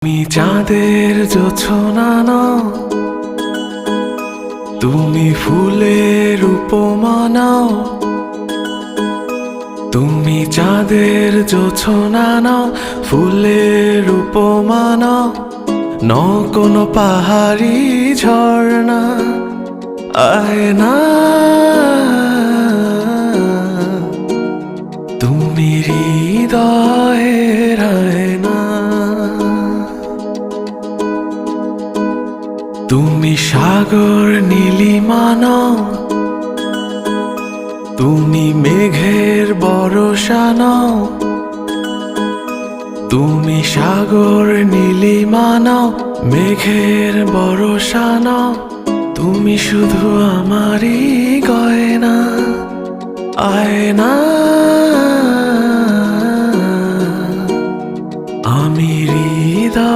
তুমি চাঁদের জোছনা নাও, তুমি ফুলের উপমা নাও। তুমি চাঁদের জোছনা নাও, ফুলের উপমা নাও। ন কোনো পাহাড়ি ঝর্ণা আয়না, তুমি হৃদয়ের আয়না। তুমি সাগর নীলিমা নাও, তুমি মেঘের বরষা নাও। তুমি সাগর নীলিমা নাও, মেঘের বরষা নাও। তুমি শুধু আমারই গয়না আয়না।